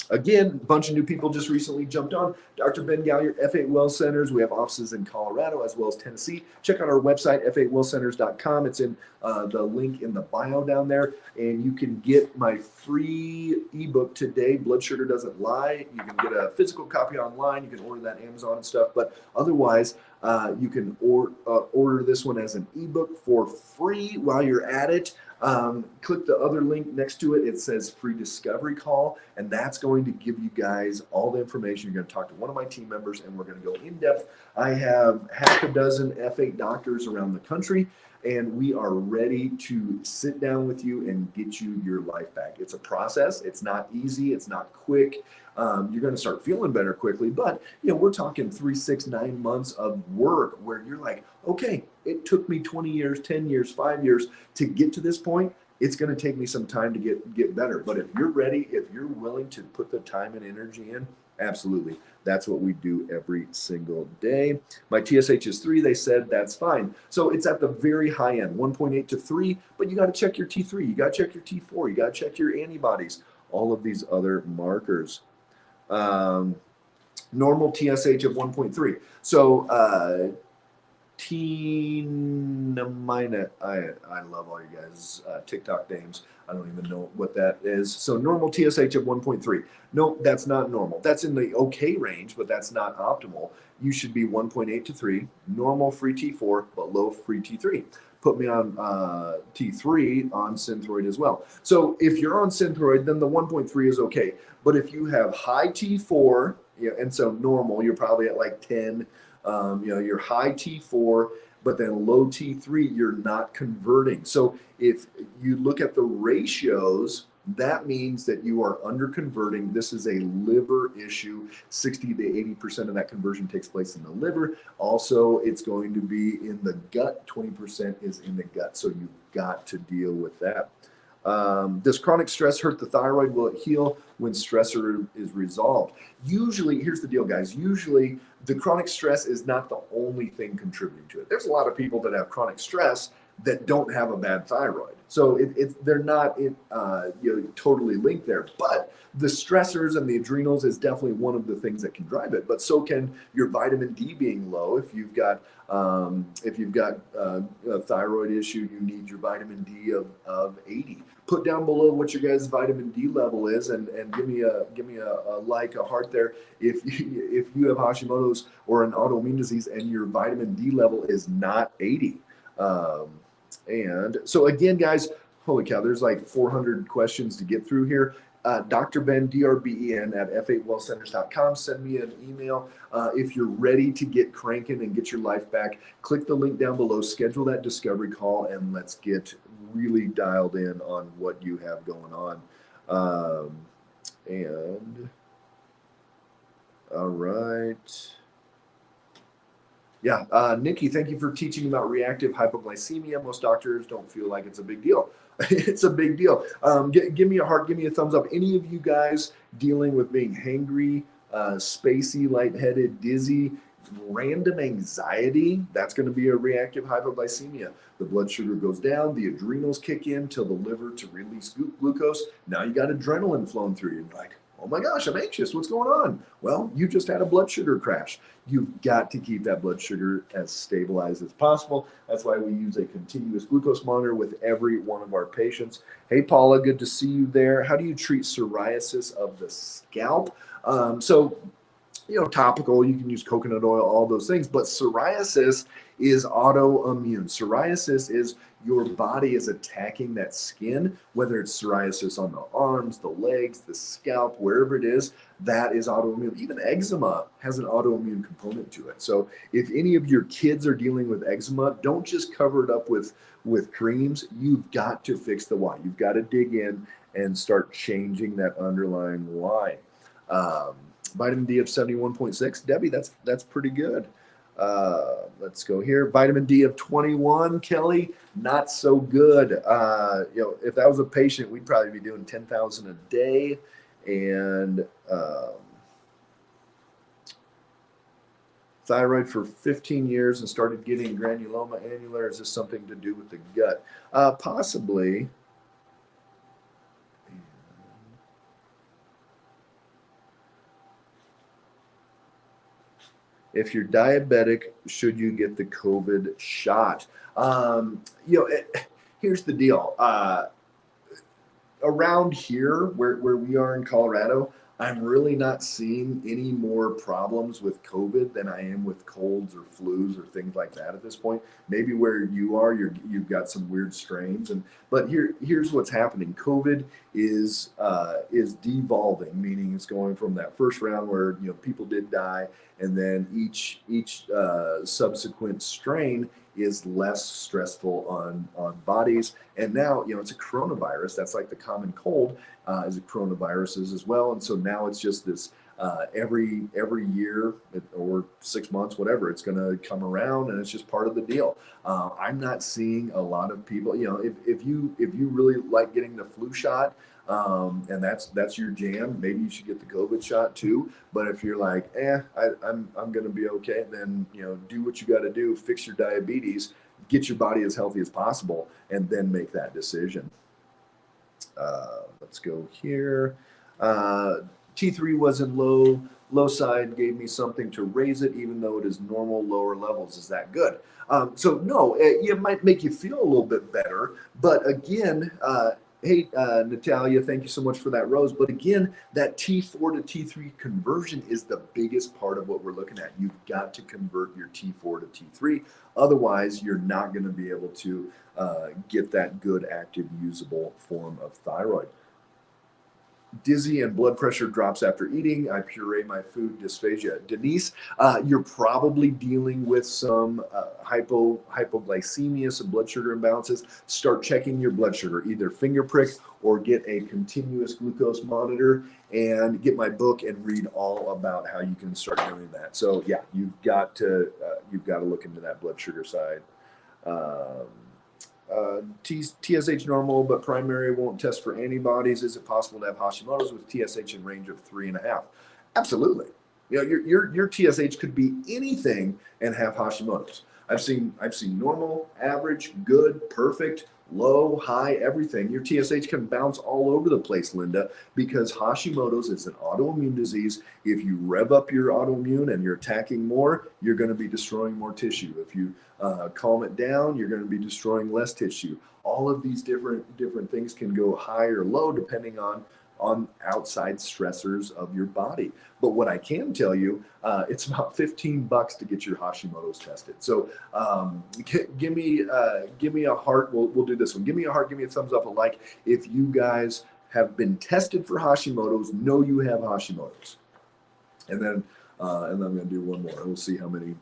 Again, a bunch of new people just recently jumped on. Dr. Ben Gallier, F8 Well Centers. We have offices in Colorado as well as Tennessee. Check out our website, f8wellcenters.com. It's in the link in the bio down there. And you can get my free ebook today, Blood Sugar Doesn't Lie. You can get a physical copy online. You can order that Amazon and stuff. But otherwise, you can order this one as an ebook for free while you're at it. Click the other link next to it. It says free discovery call, and that's going to give you guys all the information. You're going to talk to one of my team members, and we're going to go in depth. I have half a dozen F8 doctors around the country, and we are ready to sit down with you and get you your life back. It's a process. It's not easy. It's not quick. You're going to start feeling better quickly, but we're talking 3, 6, 9 months of work where you're like, okay, it took me 20 years, 10 years, 5 years to get to this point. It's going to take me some time to get better. But if you're ready, if you're willing to put the time and energy in, absolutely. That's what we do every single day. My TSH is 3. They said that's fine. So it's at the very high end, 1.8 to 3, but you got to check your T3. You got to check your T4. You got to check your antibodies, all of these other markers. Normal TSH of 1.3. So T-Namina, I love all you guys' TikTok names. I don't even know what that is. So normal TSH of 1.3. No, that's not normal. That's in the okay range, but that's not optimal. You should be 1.8 to 3, normal free T4, but low free T3. Put me on T3 on Synthroid as well. So if you're on Synthroid, then the 1.3 is okay. But if you have high T4, and so normal, you're probably at like 10, your high T4, but then low T3, you're not converting. So if you look at the ratios, that means that you are under converting. This is a liver issue. 60 to 80% of that conversion takes place in the liver. Also, it's going to be in the gut. 20% is in the gut. So you've got to deal with that. Does chronic stress hurt the thyroid? Will it heal when stressor is resolved? Usually, here's the deal, guys. Usually, the chronic stress is not the only thing contributing to it. There's a lot of people that have chronic stress that don't have a bad thyroid. So they're not totally linked there. But the stressors and the adrenals is definitely one of the things that can drive it. But so can your vitamin D being low. If you've got a thyroid issue, you need your vitamin D of 80. Put down below what your guys' vitamin D level is, and give me a like, a heart there. If you have Hashimoto's or an autoimmune disease and your vitamin D level is not 80. And so again, guys, holy cow, there's like 400 questions to get through here. Dr. Ben, DRBEN at F8wellcenters.com. Send me an email. If you're ready to get cranking and get your life back, click the link down below, schedule that discovery call, and let's get really dialed in on what you have going on. And all right. Yeah, Nikki, thank you for teaching about reactive hypoglycemia. Most doctors don't feel like it's a big deal. It's a big deal. Give me a heart, give me a thumbs up. Any of you guys dealing with being hangry, spacey, lightheaded, dizzy, random anxiety, that's going to be a reactive hypoglycemia. The blood sugar goes down, the adrenals kick in till the liver to release glucose. Now you got adrenaline flowing through you. You're like, oh my gosh, I'm anxious. What's going on? Well, you just had a blood sugar crash. You've got to keep that blood sugar as stabilized as possible. That's why we use a continuous glucose monitor with every one of our patients. Hey, Paula, good to see you there. How do you treat psoriasis of the scalp? Topical, you can use coconut oil, all those things, but psoriasis is autoimmune. Psoriasis is your body is attacking that skin, whether it's psoriasis on the arms, the legs, the scalp, wherever it is, that is autoimmune. Even eczema has an autoimmune component to it. So if any of your kids are dealing with eczema, don't just cover it up with creams. You've got to fix the why. You've got to dig in and start changing that underlying why. Vitamin D of 71.6. Debbie, that's pretty good. Let's go here. Vitamin D of 21. Kelly, not so good. If that was a patient, we'd probably be doing 10,000 a day. And thyroid for 15 years and started getting granuloma annular. Is this something to do with the gut? Possibly. If you're diabetic, should you get the COVID shot? Here's the deal. Around here, where we are in Colorado, I'm really not seeing any more problems with COVID than I am with colds or flus or things like that at this point. Maybe where you are, you've got some weird strains, but here's what's happening. COVID is devolving, meaning it's going from that first round where people did die, and then each subsequent strain is less stressful on bodies. And now, it's a coronavirus. That's like the common cold is a coronaviruses as well. And so now it's just this every year or 6 months, whatever, it's going to come around, and it's just part of the deal. I'm not seeing a lot of people, if you really like getting the flu shot, and that's your jam, maybe you should get the COVID shot too. But if you're like, I'm going to be okay, then, do what you got to do, fix your diabetes, get your body as healthy as possible, and then make that decision. Let's go here. T3 was in low side, gave me something to raise it, even though it is normal lower levels. Is that good? So no, it might make you feel a little bit better, but again, hey, Natalia, thank you so much for that rose. But again, that T4 to T3 conversion is the biggest part of what we're looking at. You've got to convert your T4 to T3. Otherwise, you're not going to be able to get that good, active, usable form of thyroid. Dizzy and blood pressure drops after eating. I puree my food, dysphagia. Denise, you're probably dealing with some hypoglycemia, some blood sugar imbalances. Start checking your blood sugar, either finger prick or get a continuous glucose monitor, and get my book and read all about how you can start doing that. So yeah, you've got to look into that blood sugar side. TSH normal, but primary won't test for antibodies. Is it possible to have Hashimoto's with TSH in range of 3.5? Absolutely. Your TSH could be anything and have Hashimoto's. I've seen normal, average, good, perfect, low, high, everything. Your TSH can bounce all over the place, Linda, because Hashimoto's is an autoimmune disease. If you rev up your autoimmune and you're attacking more, you're going to be destroying more tissue. If you calm it down, you're going to be destroying less tissue. All of these different things can go high or low depending on outside stressors of your body. But what I can tell you, it's about $15 to get your Hashimoto's tested. So give me a heart. We'll do this one. Give me a heart. Give me a thumbs up, a like. If you guys have been tested for Hashimoto's, know you have Hashimoto's. And then I'm going to do one more. We'll see how many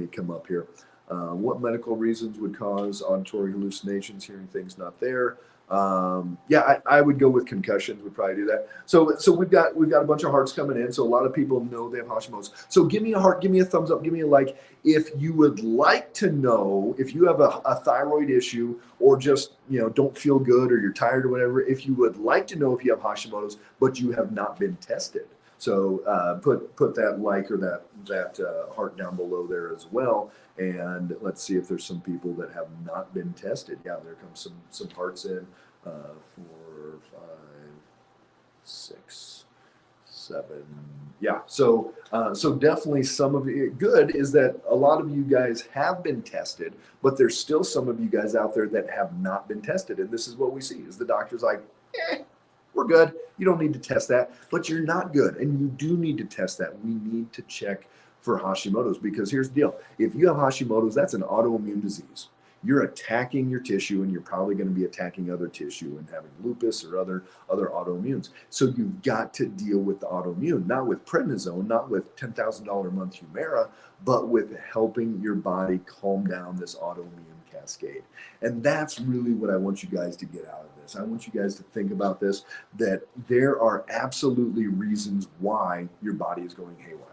come up here. What medical reasons would cause auditory hallucinations, hearing things not there? I would go with concussions. Would probably do that. So we've got a bunch of hearts coming in. So a lot of people know they have Hashimoto's. So give me a heart, give me a thumbs up, give me a like if you would like to know if you have a thyroid issue, or just don't feel good, or you're tired or whatever. If you would like to know if you have Hashimoto's but you have not been tested. So put that like or that heart down below there as well. And let's see if there's some people that have not been tested. Yeah, there comes some hearts in. 4, 5, 6, 7. Yeah. So definitely some of it. Good is that a lot of you guys have been tested, but there's still some of you guys out there that have not been tested. And this is what we see: is the doctor's like, we're good. You don't need to test that, but you're not good. And you do need to test that. We need to check for Hashimoto's, because here's the deal. If you have Hashimoto's, that's an autoimmune disease. You're attacking your tissue, and you're probably going to be attacking other tissue and having lupus or other autoimmunes. So you've got to deal with the autoimmune, not with prednisone, not with $10,000 a month Humira, but with helping your body calm down this autoimmune cascade. And that's really what I want you guys to get out of this. I want you guys to think about this, that there are absolutely reasons why your body is going haywire.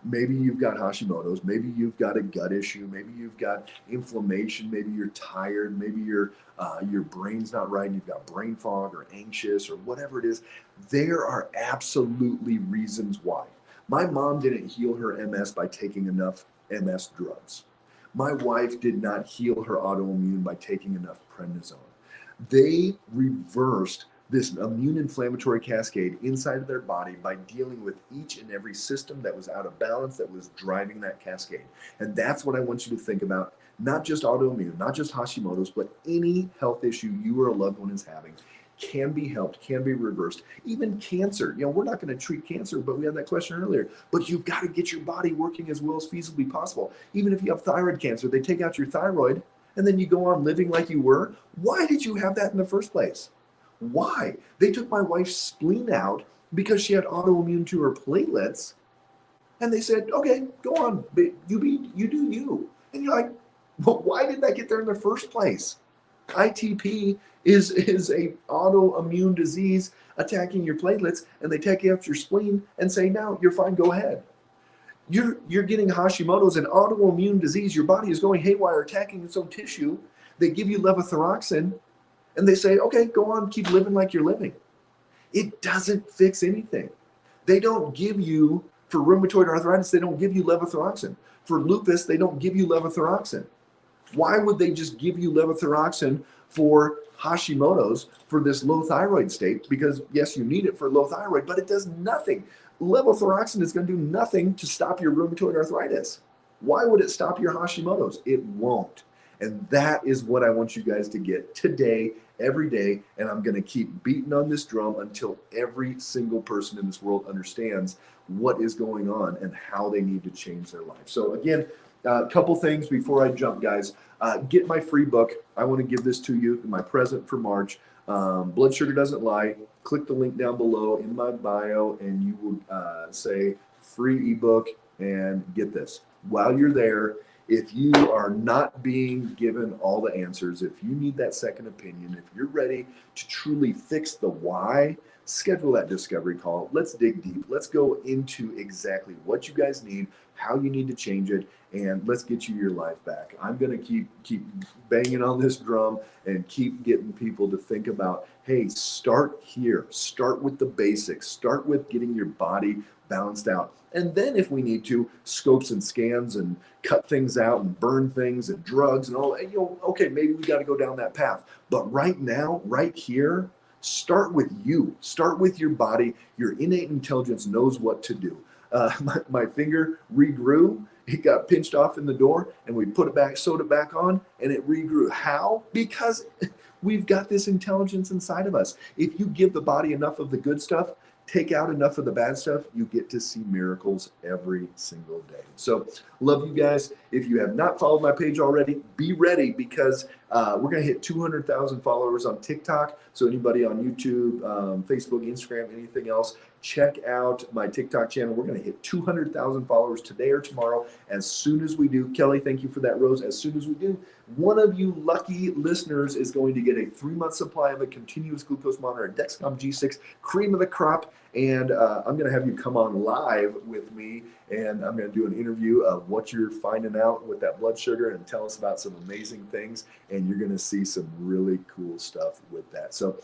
Maybe you've got Hashimoto's, maybe you've got a gut issue, maybe you've got inflammation, maybe you're tired, maybe your brain's not right and you've got brain fog or anxious or whatever it is. There are absolutely reasons why. My mom didn't heal her MS by taking enough MS drugs. My wife did not heal her autoimmune by taking enough prednisone. They reversed this immune inflammatory cascade inside of their body by dealing with each and every system that was out of balance, that was driving that cascade. And that's what I want you to think about. Not just autoimmune, not just Hashimoto's, but any health issue you or a loved one is having can be helped, can be reversed. Even cancer. We're not going to treat cancer, but we had that question earlier. But you've got to get your body working as well as feasibly possible. Even if you have thyroid cancer, they take out your thyroid and then you go on living like you were. Why did you have that in the first place? Why? They took my wife's spleen out because she had autoimmune to her platelets, and they said, okay, go on, you do you. And you're like, well, why did that get there in the first place? ITP is a autoimmune disease attacking your platelets, and they take out your spleen and say, now you're fine, go ahead. You're getting Hashimoto's, an autoimmune disease. Your body is going haywire, attacking its own tissue. They give you levothyroxine, and they say, okay, go on, keep living like you're living. It doesn't fix anything. They don't give you, for rheumatoid arthritis, they don't give you levothyroxine. For lupus, they don't give you levothyroxine. Why would they just give you levothyroxine for Hashimoto's, for this low thyroid state? Because yes, you need it for low thyroid, but it does nothing. Levothyroxine is going to do nothing to stop your rheumatoid arthritis. Why would it stop your Hashimoto's? It won't. And that is what I want you guys to get today, every day. And I'm going to keep beating on this drum until every single person in this world understands what is going on and how they need to change their life. So again, a couple things before I jump, guys. Get my free book. I want to give this to you, my present for March. Blood Sugar Doesn't Lie. Click the link down below in my bio, and you will say free ebook and get this. While you're there, if you are not being given all the answers, if you need that second opinion, if you're ready to truly fix the why, schedule that discovery call. Let's dig deep. Let's go into exactly what you guys need, how you need to change it, and let's get you your life back. I'm going to keep banging on this drum and keep getting people to think about, hey, start here. Start with the basics. Start with getting your body balanced out. And then if we need to, scopes and scans and cut things out and burn things and drugs and all, okay, maybe we got to go down that path. But right now, right here, start with you. Start with your body. Your innate intelligence knows what to do. My finger regrew. It got pinched off in the door, and we put it back, sewed it back on, and it regrew. How? Because we've got this intelligence inside of us. If you give the body enough of the good stuff, take out enough of the bad stuff, you get to see miracles every single day. So love you guys. If you have not followed my page already, be ready, because we're going to hit 200,000 followers on TikTok. So anybody on YouTube, Facebook, Instagram, anything else, check out my TikTok channel. We're going to hit 200,000 followers today or tomorrow. As soon as we do, Kelly, thank you for that rose. As soon as we do, one of you lucky listeners is going to get a 3-month supply of a continuous glucose monitor, Dexcom G6, cream of the crop. And I'm going to have you come on live with me, and I'm going to do an interview of what you're finding out with that blood sugar and tell us about some amazing things. And you're going to see some really cool stuff with that. So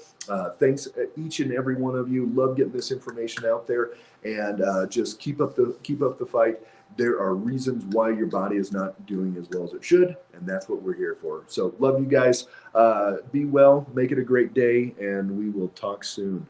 thanks each and every one of you. Love getting this information out there, and just keep up the fight. There are reasons why your body is not doing as well as it should, and that's what we're here for. So love you guys. Be well, make it a great day, and we will talk soon.